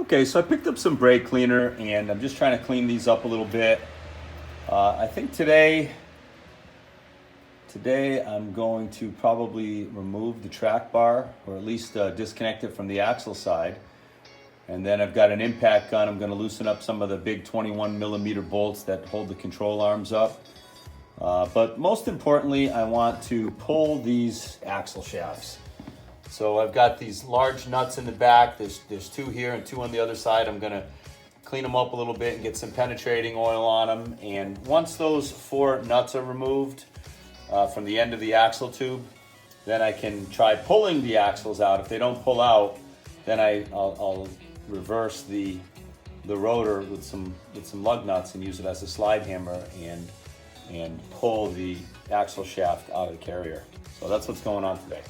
Okay, so I picked up some brake cleaner and I'm just trying to clean these up a little bit. I think today I'm going to probably remove the track bar, or at least disconnect it from the axle side. And then I've got an impact gun. I'm going to loosen up some of the big 21 millimeter bolts that hold the control arms up. But most importantly, I want to pull these axle shafts. So I've got these large nuts in the back. There's two here and two on the other side. I'm gonna clean them up a little bit and get some penetrating oil on them. And once those four nuts are removed from the end of the axle tube, then I can try pulling the axles out. If they don't pull out, then I'll reverse the rotor with some lug nuts and use it as a slide hammer and pull the axle shaft out of the carrier. So that's what's going on today.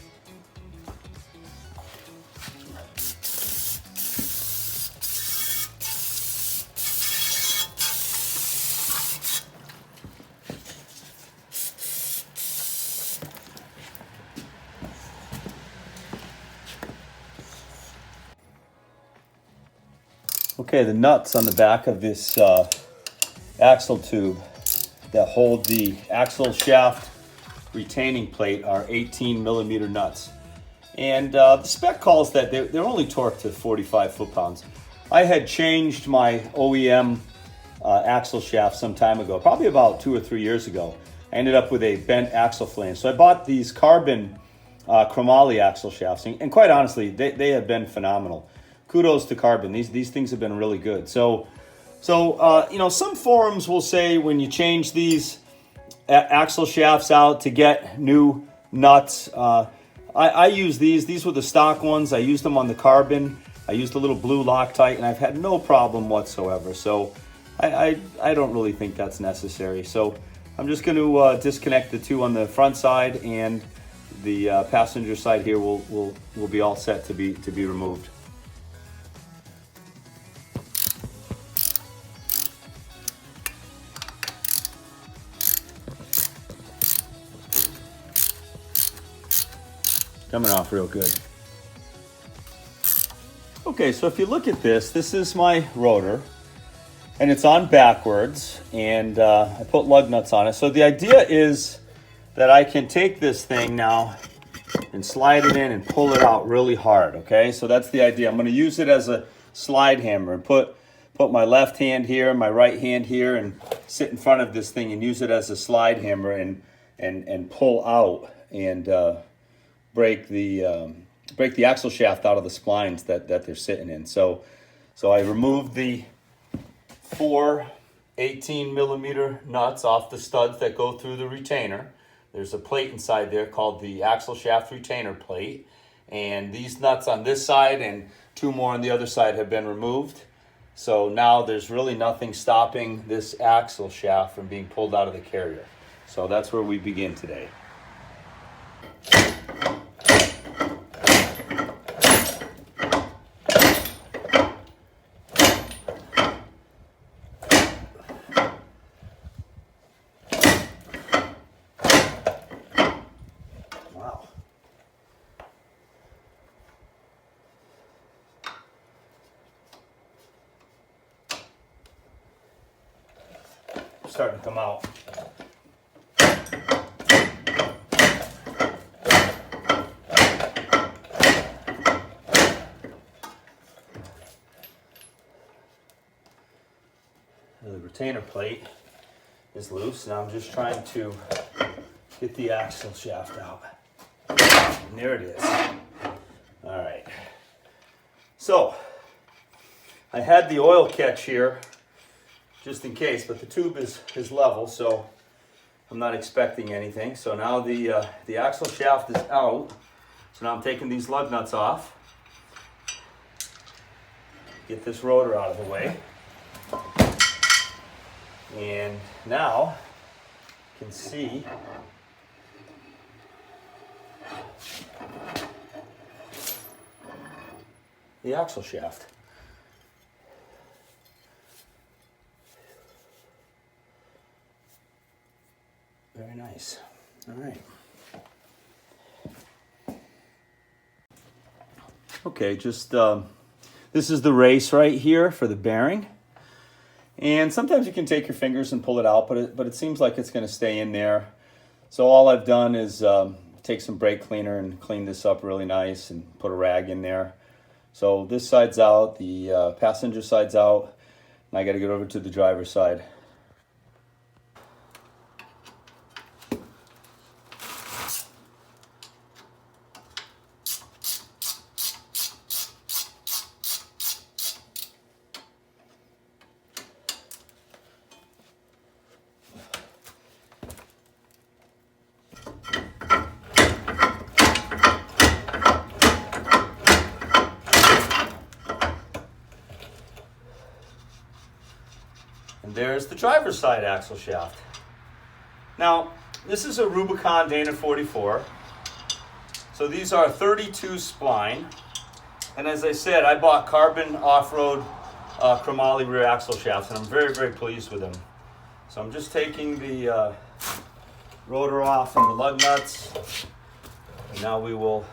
Okay, the nuts on the back of this axle tube that hold the axle shaft retaining plate are 18 millimeter nuts. And the spec calls that they're only torqued to 45 foot-pounds. I had changed my OEM axle shaft some time ago, probably about 2 or 3 years ago. I ended up with a bent axle flange. So I bought these carbon chromoly axle shafts, and quite honestly, they have been phenomenal. Kudos to carbon. These things have been really good. So some forums will say when you change these axle shafts out to get new nuts. I use these. These were the stock ones. I used them on the carbon. I used a little blue Loctite, and I've had no problem whatsoever. So I don't really think that's necessary. So I'm just going to disconnect the two on the front side, and the passenger side here will be all set to be removed. Coming off real good. Okay, so if you look at this is my rotor, and it's on backwards, and I put lug nuts on it. So the idea is that I can take this thing now and slide it in and pull it out really hard, okay? So that's the idea. I'm gonna use it as a slide hammer and put my left hand here, my right hand here, and sit in front of this thing and use it as a slide hammer and pull out and break the axle shaft out of the splines that they're sitting in. So I removed the four 18 millimeter nuts off the studs that go through the retainer. There's a plate inside there called the axle shaft retainer plate. And these nuts on this side and two more on the other side have been removed. So now there's really nothing stopping this axle shaft from being pulled out of the carrier. So that's where we begin today. Starting to come out. The retainer plate is loose. Now I'm just trying to get the axle shaft out. And there it is. All right. So I had the oil catch here just in case, but the tube is level, so I'm not expecting anything. So now the axle shaft is out. So now I'm taking these lug nuts off. Get this rotor out of the way. And now you can see the axle shaft. Very nice. All right. Okay, just This is the race right here for the bearing. And sometimes you can take your fingers and pull it out, but it seems like it's going to stay in there. So all I've done is take some brake cleaner and clean this up really nice and put a rag in there. So this side's out, the passenger side's out, and I got to get over to the driver's side. And there's the driver's side axle shaft. Now, this is a Rubicon Dana 44. So these are 32 spline. And as I said, I bought carbon off-road chromoly rear axle shafts, and I'm very, very pleased with them. So I'm just taking the rotor off and the lug nuts. And now we will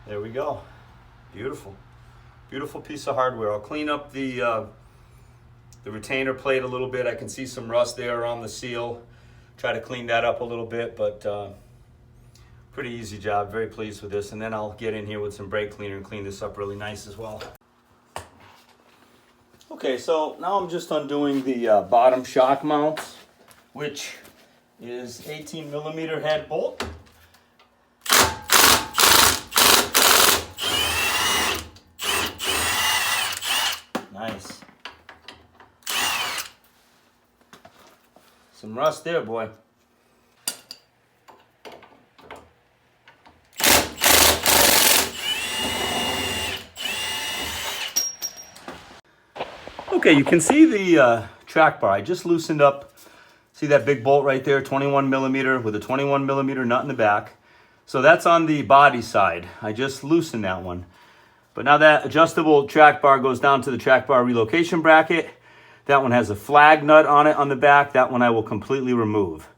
there we go. Beautiful. Beautiful piece of hardware. I'll clean up the retainer plate a little bit. I can see some rust there around the seal. Try to clean that up a little bit, but pretty easy job. Very pleased with this. And then I'll get in here with some brake cleaner and clean this up really nice as well. Okay, so now I'm just undoing the bottom shock mount, which is 18 millimeter head bolt. Nice. Some rust there, boy. Okay, you can see the track bar. I just loosened up. See that big bolt right there, 21 millimeter with a 21 millimeter nut in the back. So that's on the body side. I just loosened that one. But now that adjustable track bar goes down to the track bar relocation bracket. That one has a flag nut on it on the back. That one I will completely remove.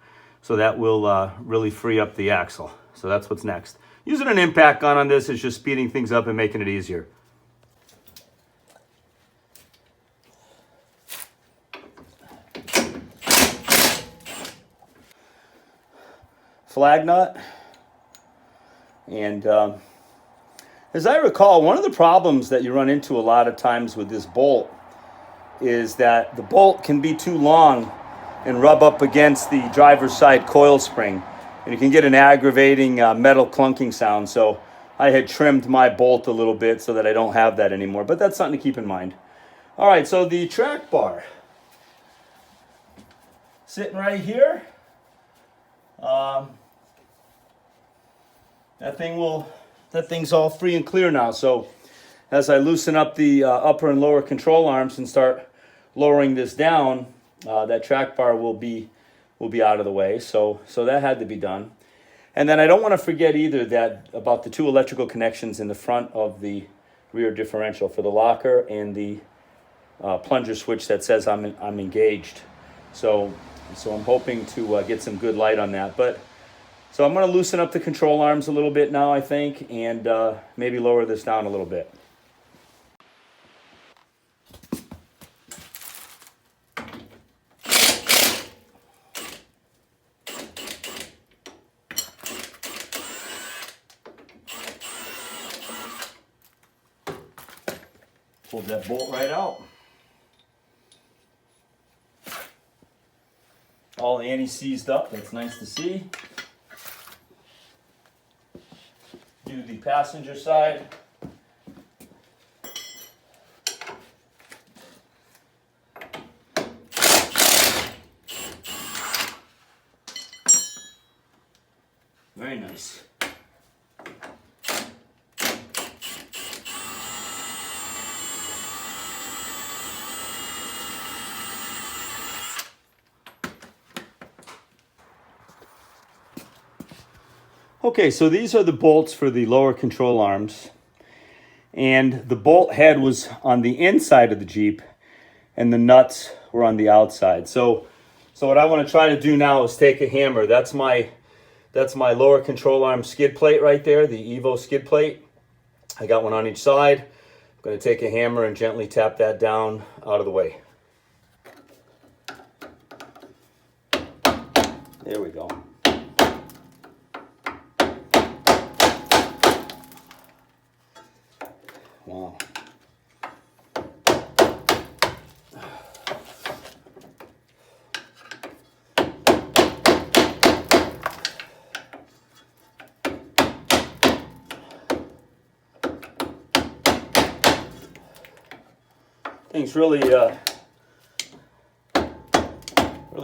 So that will really free up the axle. So that's what's next. Using an impact gun on this is just speeding things up and making it easier. Flag nut. And as I recall, one of the problems that you run into a lot of times with this bolt is that the bolt can be too long and rub up against the driver's side coil spring. And you can get an aggravating metal clunking sound. So I had trimmed my bolt a little bit so that I don't have that anymore. But that's something to keep in mind. All right, so the track bar. Sitting right here. That thing's all free and clear now. So as I loosen up the upper and lower control arms and start lowering this down, that track bar will be out of the way. So that had to be done. And then I don't want to forget either that about the two electrical connections in the front of the rear differential for the locker and the plunger switch that says I'm engaged. So I'm hoping to get some good light on that. So I'm going to loosen up the control arms a little bit now, I think, and maybe lower this down a little bit. Pull that bolt right out. All anti-seized up, that's nice to see. Do the passenger side. Very nice. Okay, so these are the bolts for the lower control arms. And the bolt head was on the inside of the Jeep and the nuts were on the outside. So So what I want to try to do now is take a hammer. That's my lower control arm skid plate right there, the Evo skid plate. I got one on each side. I'm going to take a hammer and gently tap that down out of the way. There we go. Wow. Thing's really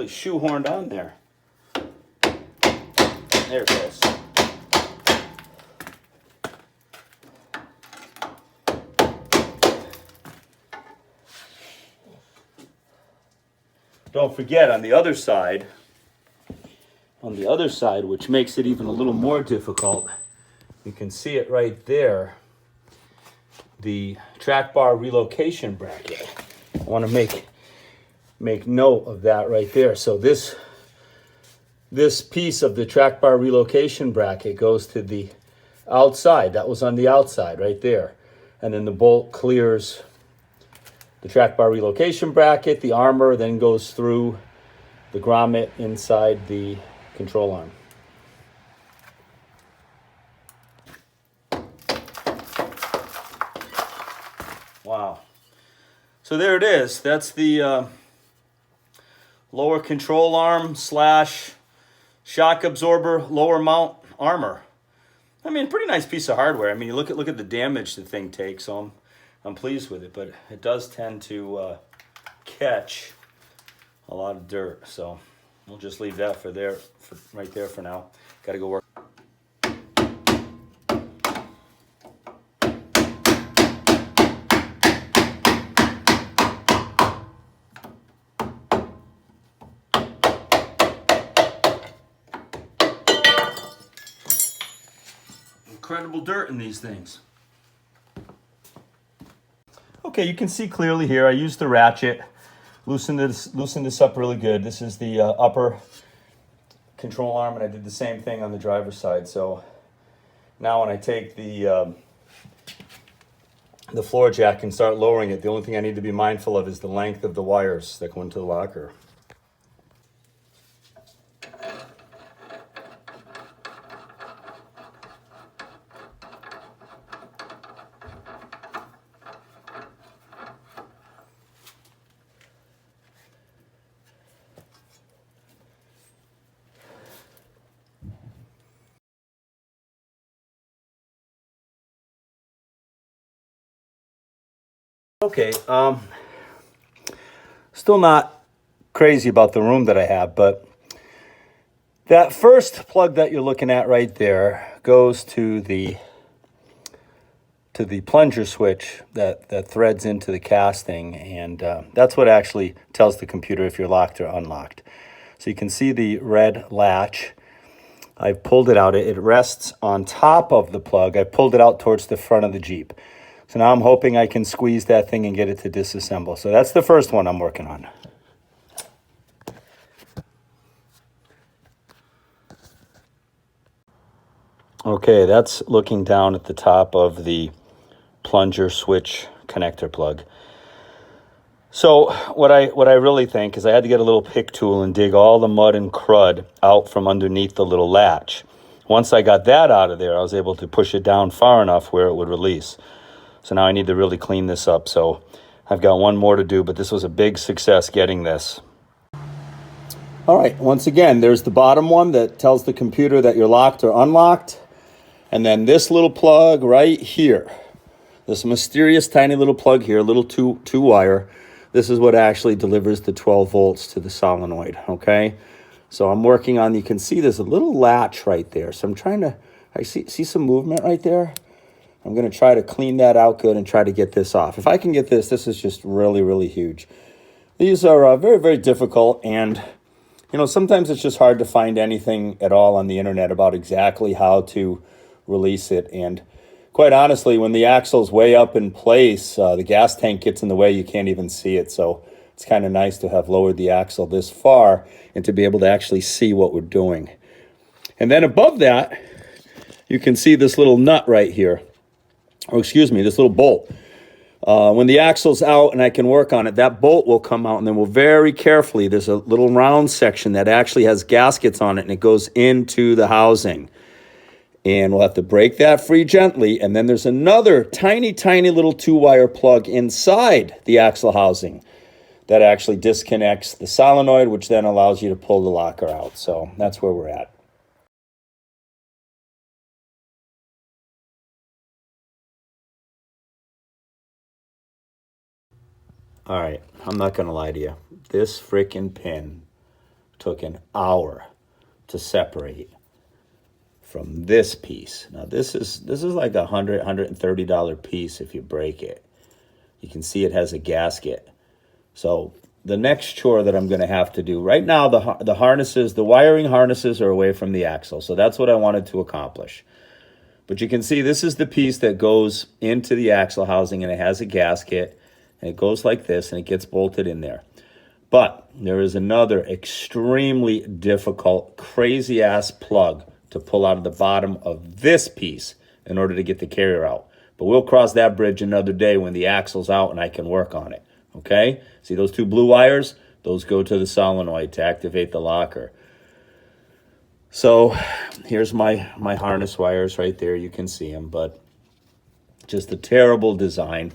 shoehorned on there. There it goes. Don't forget on the other side, which makes it even a little more difficult, you can see it right there, the track bar relocation bracket. I want to make note of that right there. So this piece of the track bar relocation bracket goes to the outside. That was on the outside right there. And then the bolt clears the track bar relocation bracket. The armor then goes through the grommet inside the control arm. Wow. So there it is. That's the lower control arm slash shock absorber lower mount armor. I mean, pretty nice piece of hardware. I mean, you look at the damage the thing takes, so I'm pleased with it, but it does tend to catch a lot of dirt. So we'll just leave that right there for now. Got to go work. Incredible dirt in these things. Okay, you can see clearly here. I used the ratchet, loosened this up really good. This is the upper control arm, and I did the same thing on the driver's side. So now when I take the floor jack and start lowering it, the only thing I need to be mindful of is the length of the wires that go into the locker. Okay, still not crazy about the room that I have, but that first plug that you're looking at right there goes to the plunger switch that threads into the casting, and that's what actually tells the computer if you're locked or unlocked. So you can see the red latch. I've pulled it out. It rests on top of the plug. I pulled it out towards the front of the Jeep. So now I'm hoping I can squeeze that thing and get it to disassemble. So that's the first one I'm working on. Okay, that's looking down at the top of the plunger switch connector plug. So what I really think is I had to get a little pick tool and dig all the mud and crud out from underneath the little latch. Once I got that out of there, I was able to push it down far enough where it would release. So now I need to really clean this up. So I've got one more to do, but this was a big success getting this. All right, once again, there's the bottom one that tells the computer that you're locked or unlocked. And then this little plug right here, this mysterious tiny little plug here, a little two wire. This is what actually delivers the 12 volts to the solenoid, okay? So I'm working on, you can see there's a little latch right there. So I'm trying to, I see some movement right there. I'm going to try to clean that out good and try to get this off. If I can get this, this is just really, really huge. These are very, very difficult, and you know, sometimes it's just hard to find anything at all on the internet about exactly how to release it. And quite honestly, when the axle's way up in place, the gas tank gets in the way, you can't even see it. So it's kind of nice to have lowered the axle this far and to be able to actually see what we're doing. And then above that, you can see this little nut right here. Oh, excuse me, this little bolt. When the axle's out and I can work on it, that bolt will come out, and then we'll very carefully, there's a little round section that actually has gaskets on it, and it goes into the housing. And we'll have to break that free gently, and then there's another tiny, tiny little 2-wire plug inside the axle housing that actually disconnects the solenoid, which then allows you to pull the locker out. So that's where we're at. All right, I'm not gonna lie to you. This freaking pin took an hour to separate from this piece. Now this is like $130 piece if you break it. You can see it has a gasket. So the next chore that I'm gonna have to do, right now the harnesses, the wiring harnesses are away from the axle. So that's what I wanted to accomplish. But you can see this is the piece that goes into the axle housing, and it has a gasket. And it goes like this, and it gets bolted in there. But there is another extremely difficult, crazy-ass plug to pull out of the bottom of this piece in order to get the carrier out. But we'll cross that bridge another day when the axle's out and I can work on it, okay? See those 2 blue wires? Those go to the solenoid to activate the locker. So here's my harness wires right there. You can see them, but just a terrible design.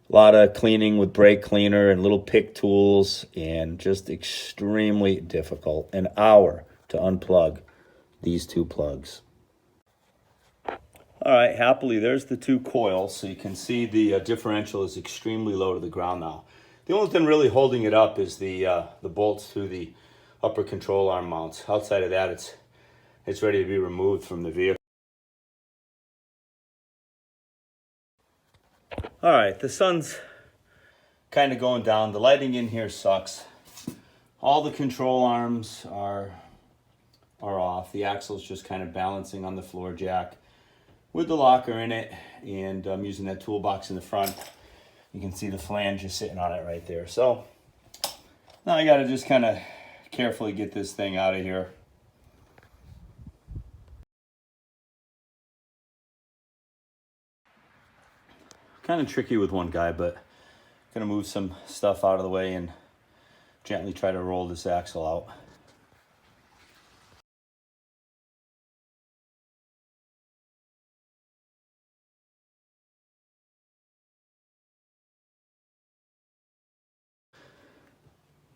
A lot of cleaning with brake cleaner and little pick tools, and just extremely difficult. An hour to unplug these 2 plugs. All right, happily, there's the 2 coils. So you can see the differential is extremely low to the ground now. The only thing really holding it up is the bolts through the upper control arm mounts. Outside of that, it's ready to be removed from the vehicle. All right, the sun's kind of going down. The lighting in here sucks. All the control arms are off. The axle's just kind of balancing on the floor jack with the locker in it, and I'm using that toolbox in the front. You can see the flange is sitting on it right there. So now I got to just kind of carefully get this thing out of here. Kind of tricky with one guy, but gonna move some stuff out of the way and gently try to roll this axle out.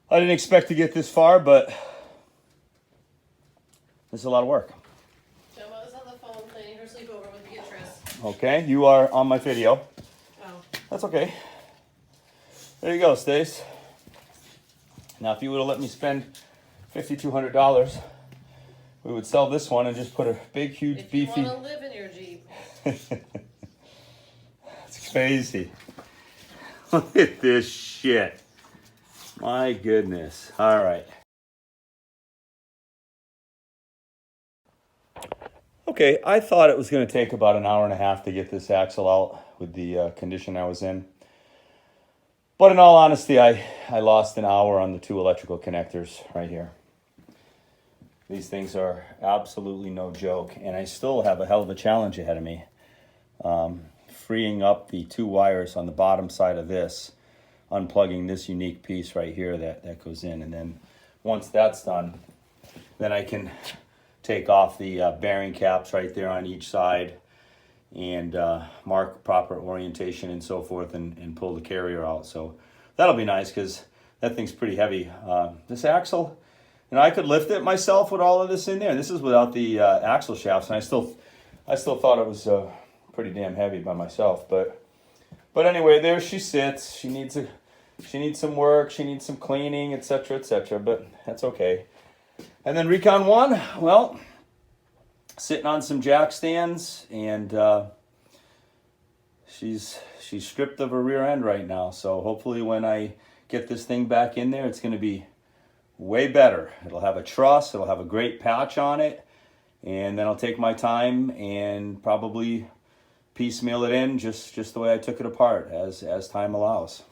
I didn't expect to get this far, but it's a lot of work. Gemma was on the phone planning her sleepover with Beatrice. Okay, you are on my video. Oh. That's okay. There you go, Stace. Now, if you would have let me spend $5,200, we would sell this one and just put a big, huge, If beefy. you want to live in your Jeep. It's crazy. Look at this shit. My goodness. All right. Okay, I thought it was going to take about an hour and a half to get this axle out with the condition I was in. But in all honesty, I lost an hour on the 2 electrical connectors right here. These things are absolutely no joke, and I still have a hell of a challenge ahead of me. Freeing up the 2 wires on the bottom side of this, unplugging this unique piece right here that goes in, and then once that's done, then I can take off the bearing caps right there on each side and mark proper orientation and so forth, and pull the carrier out. So that'll be nice because that thing's pretty heavy. This axle, I could lift it myself with all of this in there. This is without the axle shafts, and I still thought it was pretty damn heavy by myself. But anyway, there she sits. She needs some work. She needs some cleaning, etc., etc. But that's okay. And then Recon 1, well, sitting on some jack stands, and she's stripped of her rear end right now. So hopefully when I get this thing back in there, it's going to be way better. It'll have a truss, it'll have a great patch on it, and then I'll take my time and probably piecemeal it in just the way I took it apart as time allows.